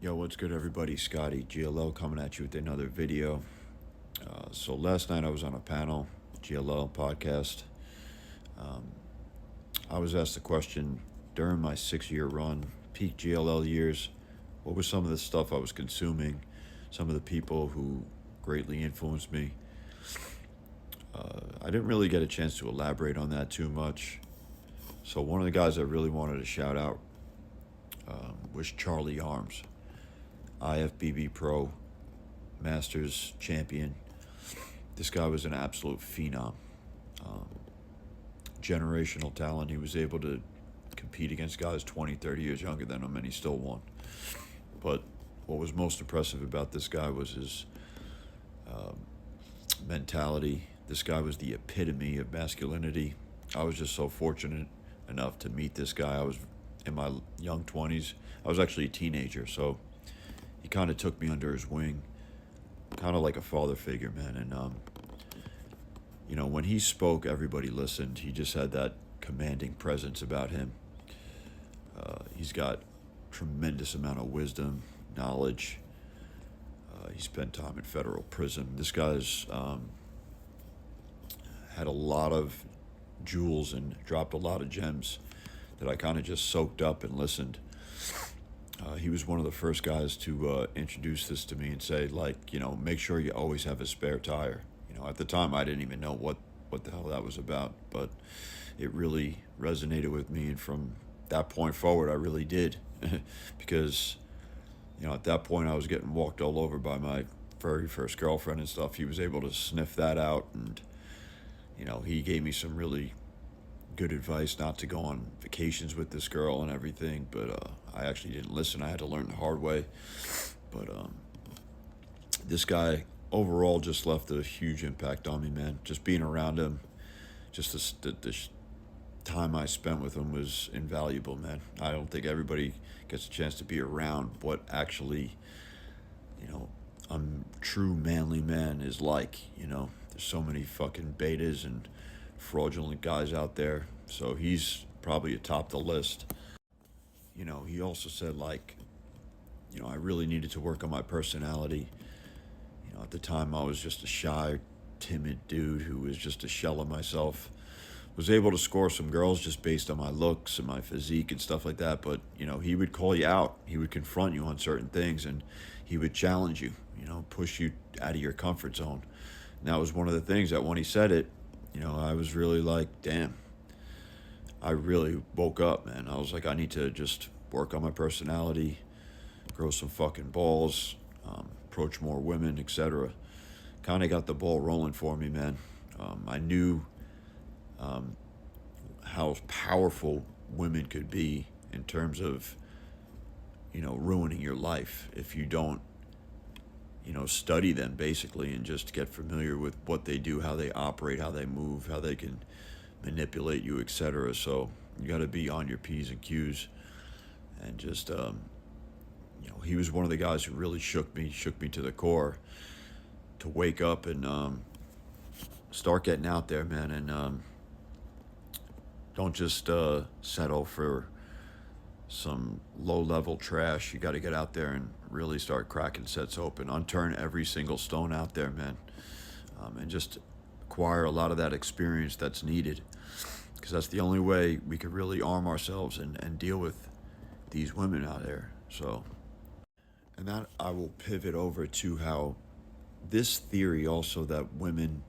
Yo, what's good, everybody? Scotty GLL coming at you with another video. So last night I was on a panel, GLL podcast. Um, I was asked the question during my 6-year run, peak GLL years, what was some of the stuff I was consuming, some of the people who greatly influenced me. I didn't really get a chance to elaborate on that too much. So one of the guys I really wanted to shout out was Charlie Arms, IFBB Pro, Masters champion. This guy was an absolute phenom. Um, Generational talent. He was able to compete against guys 20, 30 years younger than him, and he still won. But what was most impressive about this guy was his um, mentality. This guy was the epitome of masculinity. I was just so fortunate enough to meet this guy. I was in my young 20s. I was actually a teenager, so he kind of took me under his wing, kind of like a father figure, man. And when he spoke, everybody listened. He just had that commanding presence about him. He's got tremendous amount of wisdom, knowledge. He spent time in federal prison. This guy's had a lot of jewels and dropped a lot of gems that I kind of just soaked up and listened. He was one of the first guys to introduce this to me and say, make sure you always have a spare tire. At the time, I didn't even know what the hell that was about, but it really resonated with me. And from that point forward, I really did. Because, at that point, I was getting walked all over by my very first girlfriend and stuff. He was able to sniff that out, and, he gave me some really good advice not to go on vacations with this girl and everything, but I actually didn't listen. I had to learn the hard way. But this guy overall just left a huge impact on me, man. Just being around him, just the time I spent with him was invaluable, man. I don't think everybody gets a chance to be around what actually, a true manly man is like. There's so many fucking betas and fraudulent guys out there. So he's probably atop the list. He also said, I really needed to work on my personality. At the time, I was just a shy, timid dude who was just a shell of myself. Was able to score some girls just based on my looks and my physique and stuff like that. But, he would call you out. He would confront you on certain things, and he would challenge you, push you out of your comfort zone. And that was one of the things that when he said it, I was really like, damn. I really woke up, man. I was like, I need to just work on my personality, grow some fucking balls, approach more women, etc. Kind of got the ball rolling for me, man. I knew how powerful women could be in terms of, ruining your life if you don't, study them basically and just get familiar with what they do, how they operate, how they move, how they can manipulate you, etc. So you got to be on your P's and Q's. And just, he was one of the guys who really shook me to the core to wake up and start getting out there, man. And don't just settle for some low-level trash. You got to get out there and really start cracking sets open, unturn every single stone out there, man, and just acquire a lot of that experience that's needed, because that's the only way we could really arm ourselves and deal with these women out there. So, and that I will pivot over to how this theory also that women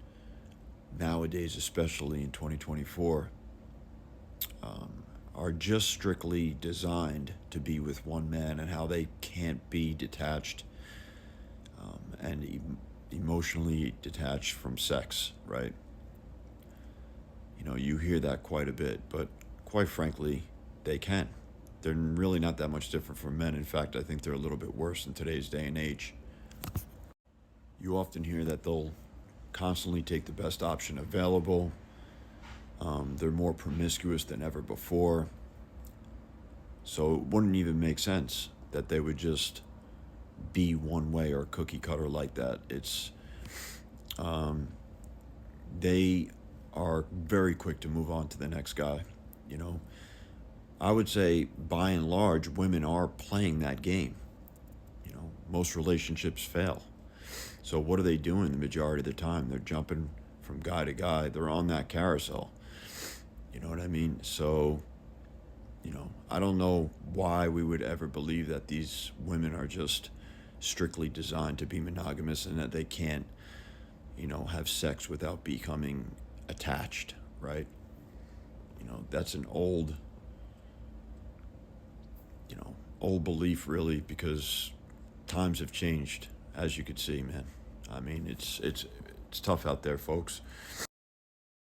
nowadays, especially in 2024, are just strictly designed to be with one man, and how they can't be detached and emotionally detached from sex, right? You hear that quite a bit, but quite frankly, they can. They're really not that much different from men. In fact, I think they're a little bit worse in today's day and age. You often hear that they'll constantly take the best option available. They're more promiscuous than ever before. So it wouldn't even make sense that they would just be one way or cookie cutter like that. It's they are very quick to move on to the next guy. I would say by and large, women are playing that game. most relationships fail. So what are they doing the majority of the time? They're jumping from guy to guy. They're on that carousel. You know what I mean? So, I don't know why we would ever believe that these women are just strictly designed to be monogamous and that they can't, have sex without becoming attached, right? That's an old belief, really, because times have changed, as you could see, man. I mean, it's tough out there, folks.